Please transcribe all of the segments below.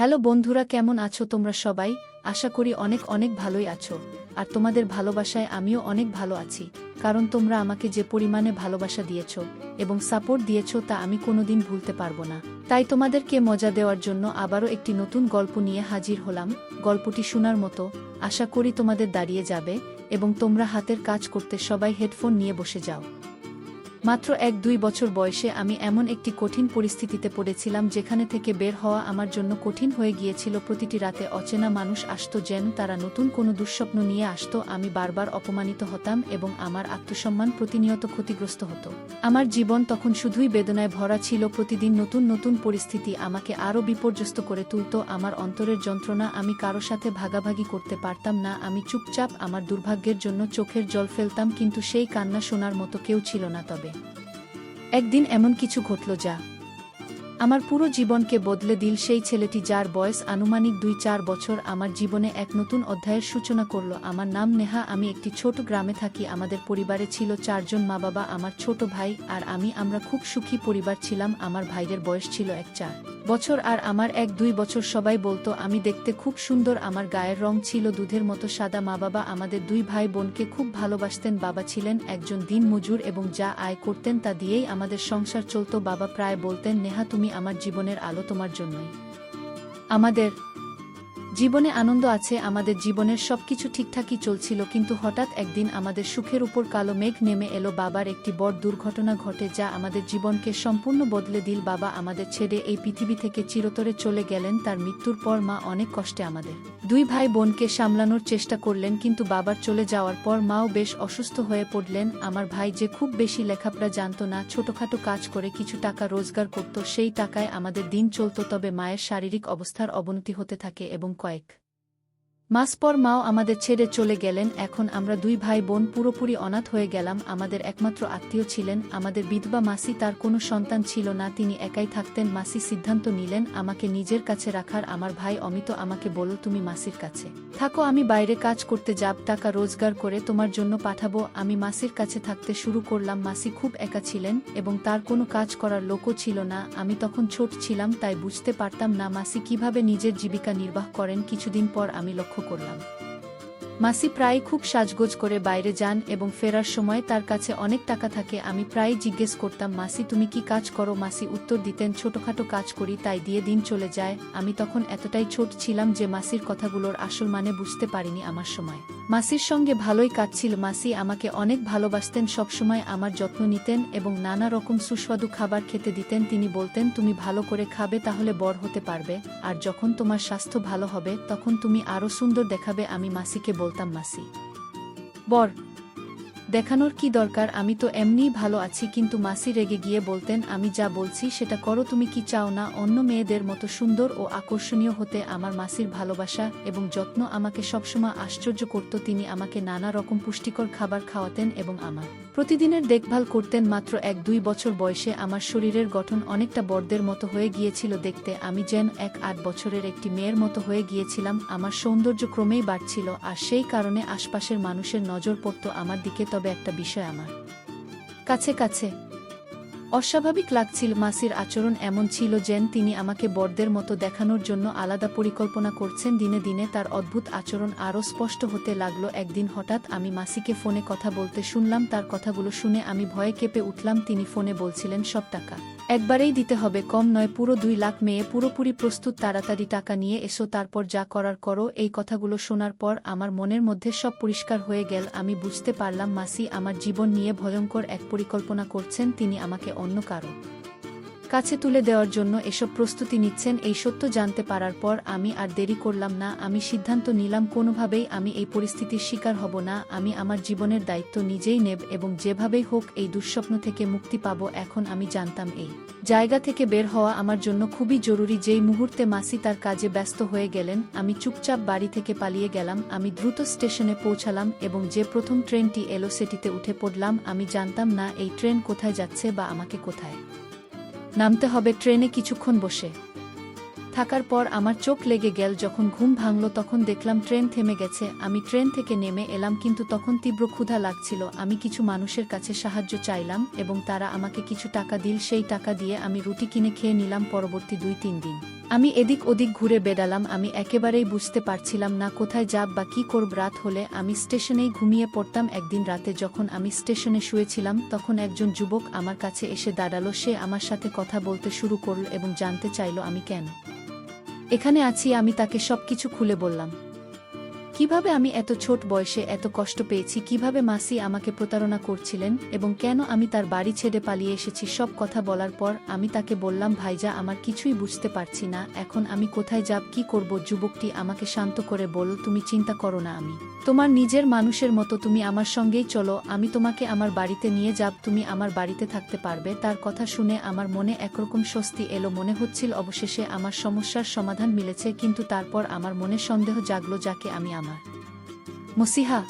Hello বন্ধুরা, কেমন আছো তোমরা সবাই? আশা করি অনেক অনেক ভালোই আছো। আর তোমাদের ভালোবাসায় আমিও অনেক ভালো আছি, কারণ তোমরা আমাকে যে পরিমাণে ভালোবাসা দিয়েছো এবং সাপোর্ট দিয়েছো তা আমি কোনোদিন ভুলতে পারবো না। তাই তোমাদেরকে মজা দেওয়ার জন্য আবারও একটি নতুন গল্প নিয়ে হাজির হলাম। গল্পটি শোনার মতো, আশা করি তোমাদের দাঁড়িয়ে যাবে এবং তোমরা হাতের কাজ করতে সবাই হেডফোন নিয়ে বসে যাও। মাত্র 1-2 বছর বয়সে আমি এমন একটি কঠিন পরিস্থিতিতে পড়েছিলাম যেখানে থেকে বের হওয়া আমার জন্য কঠিন হয়ে গিয়েছিল। প্রতিটি রাতে অচেনা মানুষ আসতো, যেন তারা নতুন কোনো দুঃস্বপ্ন নিয়ে আসতো। আমি বারবার অপমানিত হতাম এবং আমার আত্মসম্মান প্রতিনিয়ত ক্ষতিগ্রস্ত হতো। আমার জীবন তখন শুধুই বেদনায় ভরা ছিল। প্রতিদিন নতুন নতুন পরিস্থিতি আমাকে আরও বিপর্যস্ত করে তুলত। আমার অন্তরের যন্ত্রণা আমি কারো সাথে ভাগাভাগি করতে পারতাম না। আমি চুপচাপ আমার দুর্ভাগ্যের জন্য চোখের জল ফেলতাম, কিন্তু সেই কান্না শোনার মতো কেউ ছিল না। তবে একদিন এমন কিছু ঘটল যা আমার পুরো জীবনকে বদলে দিল। সেই ছেলেটি যার বয়স আনুমানিক 2-4 বছর আমার জীবনে এক নতুন অধ্যায়ের সূচনা করল। আমার নাম নেহা। আমি একটি ছোট গ্রামে থাকি। আমাদের পরিবারে ছিল 4 জন, মা বাবা, আমার ছোট ভাই আর আমি। আমরা খুব সুখী পরিবার ছিলাম। আমার ভাইয়ের বয়স ছিল 1-4 বছর আর আমার 1-2 বছর। সবাই বলতো আমি দেখতে খুব সুন্দর। আমার গায়ের রং ছিল দুধের মতো সাদা। মা বাবা আমাদের 2 ভাই বোনকে খুব ভালোবাসতেন। বাবা ছিলেন একজন দিনমজুর এবং যা আয় করতেন তা দিয়েই আমাদের সংসার চলত। বাবা প্রায় বলতেন, নেহা তুমি আমার জীবনের আলো, তোমার জন্যই আমাদের জীবনে আনন্দ আছে। আমাদের জীবনের সবকিছু ঠিকঠাকই চলছিল, কিন্তু হঠাৎ একদিন আমাদের সুখের উপর কালো মেঘ নেমে এলো। বাবার একটি বড় দুর্ঘটনা ঘটে যা আমাদের জীবনকে সম্পূর্ণ বদলে দিল। বাবা আমাদের ছেড়ে এই পৃথিবী থেকে চিরতরে চলে গেলেন। তার মৃত্যুর পর মা অনেক কষ্টে আমাদের 2 ভাই বোনকে সামলানোর চেষ্টা করলেন, কিন্তু বাবার চলে যাওয়ার পর মাও বেশ অসুস্থ হয়ে পড়লেন। আমার ভাই, যে খুব বেশি লেখাপড়া জানত না, ছোটখাটো কাজ করে কিছু টাকা রোজগার করত, সেই টাকায় আমাদের দিন চলত। তবে মায়ের শারীরিক অবস্থার অবনতি হতে থাকে এবং কয়েক মাস পর মাও আমাদের ছেড়ে চলে গেলেন। এখন আমরা 2 ভাই বোন পুরোপুরি অনাথ হয়ে গেলাম। আমাদের একমাত্র আত্মীয় ছিলেন আমাদের বিধবা মাসি। তার কোনো সন্তান ছিল না, তিনি একাই থাকতেন। মাসি সিদ্ধান্ত নিলেন আমাকে নিজের কাছে রাখার। আমার ভাই অমিত আমাকে বলল, তুমি মাসির কাছে থাকো, আমি বাইরে কাজ করতে যাব, টাকা রোজগার করে তোমার জন্য পাঠাবো। আমি মাসির কাছে থাকতে শুরু করলাম। মাসি খুব একা ছিলেন এবং তার কোনো কাজ করার লোকও ছিল না। আমি তখন ছোট ছিলাম, তাই বুঝতে পারতাম না মাসি কিভাবে নিজের জীবিকা নির্বাহ করেন। কিছুদিন পর আমি লক্ষ্য করলাম মাসি প্রায় খুব সাজগোজ করে বাইরে যান এবং ফেরার সময় তার কাছে অনেক টাকা থাকে। আমি প্রায় জিজ্ঞেস করতাম, মাসি তুমি কি কাজ করো? মাসি উত্তর দিতেন, ছোটখাটো কাজ করি, তাই দিয়ে দিন চলে যায়। আমি তখন এতটাই ছোট ছিলাম যে মাসির কথাগুলোর আসল মানে বুঝতে পারিনি। আমার সময় মাসির সঙ্গে ভালোই কাটছিল। মাসি আমাকে অনেক ভালোবাসতেন, সবসময় আমার যত্ন নিতেন এবং নানা রকম সুস্বাদু খাবার খেতে দিতেন। তিনি বলতেন, তুমি ভালো করে খাবে, তাহলে বড় হতে পারবে, আর যখন তোমার স্বাস্থ্য ভালো হবে তখন তুমি আরও সুন্দর দেখাবে। আমি মাসিকে বলতাম, মাসি বড় দেখানোর কি দরকার, আমি তো এমনিই ভালো আছি। কিন্তু মাসি রেগে গিয়ে বলতেন, আমি যা বলছি সেটা করো, তুমি কি চাও না অন্য মেয়েদের মতো সুন্দর ও আকর্ষণীয় হতে? আমার মাসির ভালোবাসা এবং যত্ন আমাকে সবসময় আশ্চর্য করত। তিনি আমাকে নানা রকম পুষ্টিকর খাবার খাওয়াতেন এবং আমার প্রতিদিনের দেখভাল করতেন। মাত্র 1-2 বছর বয়সে আমার শরীরের গঠন অনেকটা বড়দের মতো হয়ে গিয়েছিল দেখতে। আমি যেন 1-8 বছরের একটি মেয়ের মতো হয়ে গিয়েছিলাম। আমার সৌন্দর্য ক্রমেই বাড়ছিল আর সেই কারণে আশপাশের মানুষের নজর পড়ত আমার দিকে। তবে একটা বিষয় আমার কাছে অস্বাভাবিক লাগছিল। মাসির আচরণ এমন ছিল যেন তিনি আমাকে বড়দের মতো দেখানোর জন্য আলাদা পরিকল্পনা করছেন। দিনে দিনে তার অদ্ভুত আচরণ আরও স্পষ্ট হতে লাগলো। একদিন হঠাৎ আমি মাসিকে ফোনে কথা বলতে শুনলাম। তার কথাগুলো শুনে আমি ভয়ে কেঁপে উঠলাম। তিনি ফোনে বলছিলেন, সব টাকা একবারেই দিতে হবে, কম নয়, পুরো 2 লাখ। মেয়ে পুরোপুরি প্রস্তুত, তাড়াতাড়ি টাকা নিয়ে এসো, তারপর যা করার করো। এই কথাগুলো শোনার পর আমার মনের মধ্যে সব পরিষ্কার হয়ে গেল। আমি বুঝতে পারলাম মাসি আমার জীবন নিয়ে ভয়ঙ্কর এক পরিকল্পনা করছেন। তিনি আমাকে অন্য কারো কাছে তুলে দেওয়ার জন্য এসব প্রস্তুতি নিচ্ছেন। এই সত্য জানতে পারার পর আমি আর দেরি করলাম না। আমি সিদ্ধান্ত নিলাম কোনোভাবেই আমি এই পরিস্থিতির শিকার হব না। আমি আমার জীবনের দায়িত্ব নিজেই নেব এবং যেভাবেই হোক এই দুঃস্বপ্ন থেকে মুক্তি পাব। এখন আমি জানতাম এই জায়গা থেকে বের হওয়া আমার জন্য খুবই জরুরি। যেই মুহূর্তে মাসি তার কাজে ব্যস্ত হয়ে গেলেন, আমি চুপচাপ বাড়ি থেকে পালিয়ে গেলাম। আমি দ্রুত স্টেশনে পৌঁছালাম এবং যে প্রথম ট্রেনটি এলো সেটিতে উঠে পড়লাম। আমি জানতাম না এই ট্রেন কোথায় যাচ্ছে বা আমাকে কোথায় নামতে হবে। ট্রেনে কিছুক্ষণ বসে থাকার পর আমার চোখ লেগে গেল। যখন ঘুম ভাঙল তখন দেখলাম ট্রেন থেমে গেছে। আমি ট্রেন থেকে নেমে এলাম, কিন্তু তখন তীব্র ক্ষুধা লাগছিল। আমি কিছু মানুষের কাছে সাহায্য চাইলাম এবং তারা আমাকে কিছু টাকা দিল। সেই টাকা দিয়ে আমি রুটি কিনে খেয়ে নিলাম। পরবর্তী 2-3 দিন আমি এদিক ওদিক ঘুরে বেড়ালাম। আমি একেবারেই বুঝতে পারছিলাম না কোথায় যাব বা কী করব। রাত হলে আমি স্টেশনেই ঘুমিয়ে পড়তাম। একদিন রাতে যখন আমি স্টেশনে শুয়েছিলাম তখন একজন যুবক আমার কাছে এসে দাঁড়ালো। সে আমার সাথে কথা বলতে শুরু করল এবং জানতে চাইল আমি কেন এখানে আছি। আমি তাকে সবকিছু খুলে বললাম, কিভাবে আমি এত ছোট বয়সে এত কষ্ট পেয়েছি, কিভাবে মাসি আমাকে প্রতারণা করছিলেন এবং কেন আমি তার বাড়ি ছেড়ে পালিয়ে এসেছি। সব কথা বলার পর আমি তাকে বললাম, ভাইজা আমার কিছুই বুঝতে পারছি না, এখন আমি কোথায় যাব, কি করব। যুবকটি আমাকে শান্ত করে বলল, তুমি চিন্তা করো না, আমি তোমার নিজের মানুষের মতো, তুমি আমার সঙ্গেই চলো, আমি তোমাকে আমার বাড়িতে নিয়ে যাব, তুমি আমার বাড়িতে থাকতে পারবে। তার কথা শুনে আমার মনে একরকম স্বস্তি এলো। মনে হচ্ছিল অবশেষে আমার সমস্যার সমাধান মিলেছে। কিন্তু তারপর আমার মনে সন্দেহ জাগলো, যাকে আমি আমার মসিহা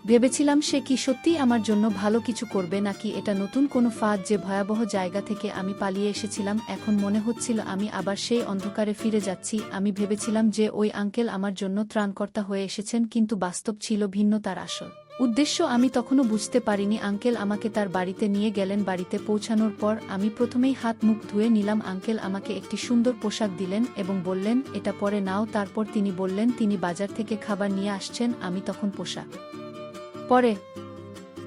ভেবেছিলাম সে কি সত্যিই আমার জন্য ভালো কিছু করবে, নাকি এটা নতুন কোনো ফাঁদ। যে ভয়াবহ জায়গা থেকে আমি পালিয়ে এসেছিলাম, এখন মনে হচ্ছিল আমি আবার সেই অন্ধকারে ফিরে যাচ্ছি। আমি ভেবেছিলাম যে ওই আঙ্কেল আমার জন্য ত্রাণকর্তা হয়ে এসেছেন, কিন্তু বাস্তব ছিল ভিন্ন। তার আসল উদ্দেশ্য আমি তখনও বুঝতে পারিনি। আঙ্কেল আমাকে তার বাড়িতে নিয়ে গেলেন। বাড়িতে পৌঁছানোর পর আমি প্রথমেই হাত মুখ ধুয়ে নিলাম। আঙ্কেল আমাকে একটি সুন্দর পোশাক দিলেন এবং বললেন, এটা পরে নাও। তারপর তিনি বললেন তিনি বাজার থেকে খাবার নিয়ে আসছেন। আমি তখন পোশাক পরে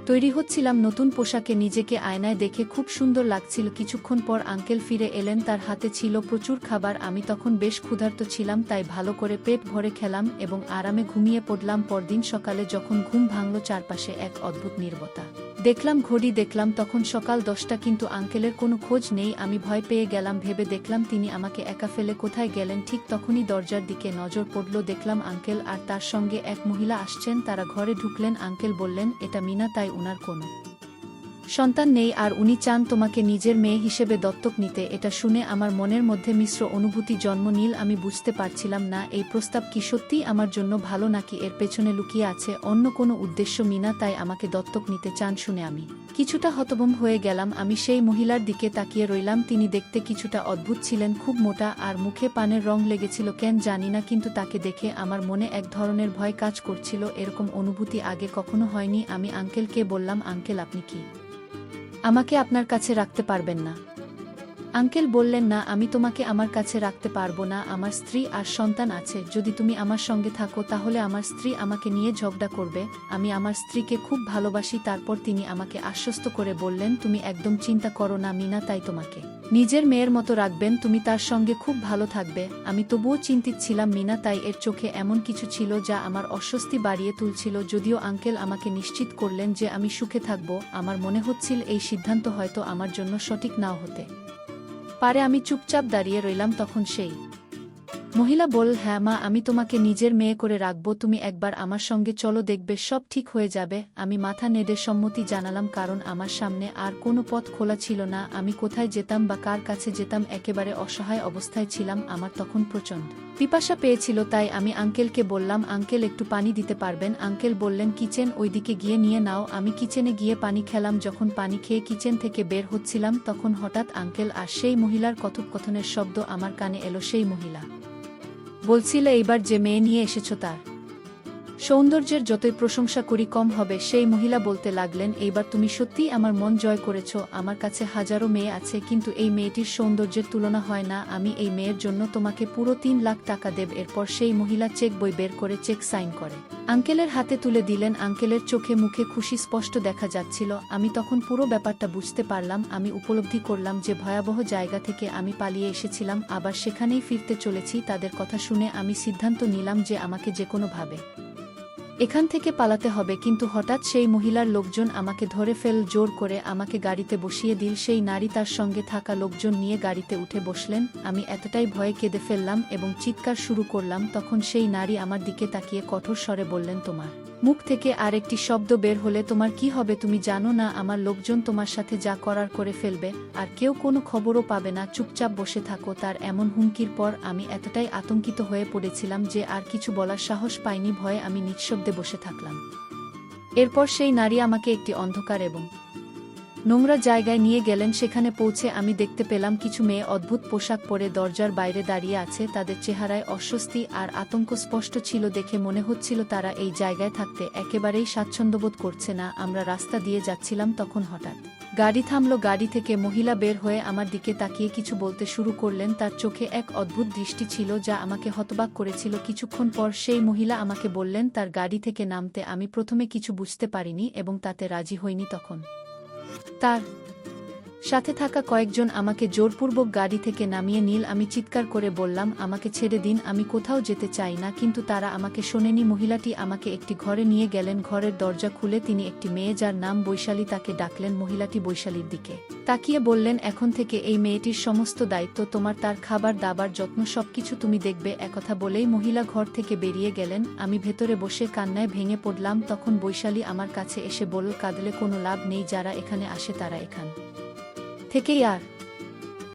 তৈরি হচ্ছিলাম। নতুন পোশাকে নিজেকে আয়নায় দেখে খুব সুন্দর লাগছিল। কিছুক্ষণ পর আঙ্কেল ফিরে এলেন, তার হাতে ছিল প্রচুর খাবার। আমি তখন বেশ ক্ষুধার্ত ছিলাম, তাই ভালো করে পেট ভরে খেলাম এবং আরামে ঘুমিয়ে পড়লাম। পরদিন সকালে যখন ঘুম ভাঙল, চারপাশে এক অদ্ভুত নীরবতা। দেখলাম ঘড়ি, দেখলাম তখন সকাল 10টা, কিন্তু আঙ্কেলের কোনো খোঁজ নেই। আমি ভয় পেয়ে গেলাম, ভেবে দেখলাম তিনি আমাকে একা ফেলে কোথায় গেলেন। ঠিক তখনই দরজার দিকে নজর পড়ল, দেখলাম আঙ্কেল আর তার সঙ্গে এক মহিলা আসছেন। তারা ঘরে ঢুকলেন। আঙ্কেল বললেন, এটা মিনা, তাই উনার কোনো সন্তান নেই আর উনি চান তোমাকে নিজের মেয়ে হিসেবে দত্তক নিতে। এটা শুনে আমার মনের মধ্যে মিশ্র অনুভূতি জন্ম নিল। আমি বুঝতে পারছিলাম না এই প্রস্তাব কি সত্যিই আমার জন্য ভালো, নাকি এর পেছনে লুকিয়ে আছে অন্য কোনো উদ্দেশ্য। মিনা তাই আমাকে দত্তক নিতে চান শুনে আমি কিছুটা হতভম্ব হয়ে গেলাম। আমি সেই মহিলার দিকে তাকিয়ে রইলাম। তিনি দেখতে কিছুটা অদ্ভুত ছিলেন, খুব মোটা আর মুখে পানের রং লেগেছিল কেন জানি না, কিন্তু তাকে দেখে আমার মনে এক ধরনের ভয় কাজ করছিল। এরকম অনুভূতি আগে কখনো হয়নি। আমি আঙ্কেলকে বললাম, আঙ্কেল আপনি কি আমাকে আপনার কাছে রাখতে পারবেন না? আঙ্কেল বললেন, না, আমি তোমাকে আমার কাছে রাখতে পারবো না। আমার স্ত্রী আর সন্তান আছে। যদি তুমি আমার সঙ্গে থাকো তাহলে আমার স্ত্রী আমাকে নিয়ে ঝগড়া করবে। আমি আমার স্ত্রীকে খুব ভালোবাসি। তারপর তিনি আমাকে আশ্বস্ত করে বললেন, তুমি একদম চিন্তা করো না মিনা, তাই তোমাকে নিজের মেয়ের মতো রাখবেন, তুমি তার সঙ্গে খুব ভালো থাকবে। আমি তবুও চিন্তিত ছিলাম মিনা, তাই এর চোখে এমন কিছু ছিল যা আমার অস্বস্তি বাড়িয়ে তুলছিল। যদিও আঙ্কেল আমাকে নিশ্চিত করলেন যে আমি সুখে থাকব, আমার মনে হচ্ছিল এই সিদ্ধান্ত হয়তো আমার জন্য সঠিক নাও হতে পারে। আমি চুপচাপ দাঁড়িয়ে রইলাম। তখন সেই মহিলা বলল, হ্যাঁ মা, আমি তোমাকে নিজের মেয়ে করে রাখব, তুমি একবার আমার সঙ্গে চলো, দেখবে সব ঠিক হয়ে যাবে। আমি মাথা নেড়ে সম্মতি জানালাম, কারণ আমার সামনে আর কোনো পথ খোলা ছিল না। আমি কোথায় যেতাম বা কার কাছে যেতাম, একেবারে অসহায় অবস্থায় ছিলাম। আমার তখন প্রচণ্ড পিপাসা পেয়েছিল, তাই আমি আঙ্কেলকে বললাম, আঙ্কেল একটু পানি দিতে পারবেন? আঙ্কেল বললেন, কিচেন ওইদিকে গিয়ে নিয়ে নাও। আমি কিচেনে গিয়ে পানি খেলাম। যখন পানি খেয়ে কিচেন থেকে বের হচ্ছিলাম তখন হঠাৎ আঙ্কেল আর সেই মহিলার কথোপকথনের শব্দ আমার কানে এলো। সেই মহিলা বলছিল, এইবার যে মেয়ে নিয়ে এসেছো তার সৌন্দর্যের যতই প্রশংসা করি কম হবে। সেই মহিলা বলতে লাগলেন, এইবার তুমি সত্যিই আমার মন জয় করেছ। আমার কাছে হাজারো মেয়ে আছে, কিন্তু এই মেয়েটির সৌন্দর্যের তুলনা হয় না। আমি এই মেয়ের জন্য তোমাকে পুরো 3 লাখ টাকা দেব। এরপর সেই মহিলা চেক বই বের করে চেক সাইন করে আঙ্কেলের হাতে তুলে দিলেন। আঙ্কেলের চোখে মুখে খুশি স্পষ্ট দেখা যাচ্ছিল। আমি তখন পুরো ব্যাপারটা বুঝতে পারলাম। আমি উপলব্ধি করলাম যে ভয়াবহ জায়গা থেকে আমি পালিয়ে এসেছিলাম, আবার সেখানেই ফিরতে চলেছি। তাদের কথা শুনে আমি সিদ্ধান্ত নিলাম যে আমাকে যে কোনোভাবে এখান থেকে পালাতে হবে। কিন্তু হঠাৎ সেই মহিলার লোকজন আমাকে ধরে ফেল, জোর করে আমাকে গাড়িতে বসিয়ে দিল। সেই নারী তার সঙ্গে থাকা লোকজন নিয়ে গাড়িতে উঠে বসলেন। আমি এতটাই ভয়ে কেঁদে ফেললাম এবং চিৎকার শুরু করলাম। তখন সেই নারী আমার দিকে তাকিয়ে কঠোর স্বরে বললেন, তোমার মুখ থেকে আর একটি শব্দ বের হলে তোমার কি হবে তুমি জানো না? আমার লোকজন তোমার সাথে যা করার করে ফেলবে, আর কেউ কোনো খবরও পাবে না, চুপচাপ বসে থাকো। তার এমন হুমকির পর আমি এতটাই আতঙ্কিত হয়ে পড়েছিলাম যে আর কিছু বলার সাহস পাইনি। ভয়ে আমি নিঃশব্দে বসে থাকলাম। এরপর সেই নারী আমাকে একটি অন্ধকার এবং নোংরা জায়গায় নিয়ে গেলেন। সেখানে পৌঁছে আমি দেখতে পেলাম কিছু মেয়ে অদ্ভুত পোশাক পরে দরজার বাইরে দাঁড়িয়ে আছে। তাদের চেহারায় অস্বস্তি আর আতঙ্ক স্পষ্ট ছিল। দেখে মনে হচ্ছিল তারা এই জায়গায় থাকতে একেবারেই স্বাচ্ছন্দ্যবোধ করছে না। আমরা রাস্তা দিয়ে যাচ্ছিলাম, তখন হঠাৎ গাড়ি থামল। গাড়ি থেকে মহিলা বের হয়ে আমার দিকে তাকিয়ে কিছু বলতে শুরু করলেন। তার চোখে এক অদ্ভুত দৃষ্টি ছিল যা আমাকে হতবাক করেছিল। কিছুক্ষণ পর সেই মহিলা আমাকে বললেন তার গাড়ি থেকে নামতে। আমি প্রথমে কিছু বুঝতে পারিনি এবং তাতে রাজি হইনি। তখন তার সাথে থাকা কয়েকজন আমাকে জোরপূর্বক গাড়ি থেকে নামিয়ে নিল। আমি চিৎকার করে বললাম, আমাকে ছেড়ে দিন, আমি কোথাও যেতে চাই না। কিন্তু তারা আমাকে শোনেনি। মহিলাটি আমাকে একটি ঘরে নিয়ে গেলেন। ঘরের দরজা খুলে তিনি একটি মেয়ে যার নাম বৈশালী তাকে ডাকলেন। মহিলাটি বৈশালীর দিকে তাকিয়ে বললেন, এখন থেকে এই মেয়েটির সমস্ত দায়িত্ব তোমার, তার খাবার দাবার যত্ন সবকিছু তুমি দেখবে। একথা বলেই মহিলা ঘর থেকে বেরিয়ে গেলেন। আমি ভেতরে বসে কান্নায় ভেঙে পড়লাম। তখন বৈশালী আমার কাছে এসে বলল, কাঁদলে কোনো লাভ নেই, যারা এখানে আসে তারা এখান থেকেই আর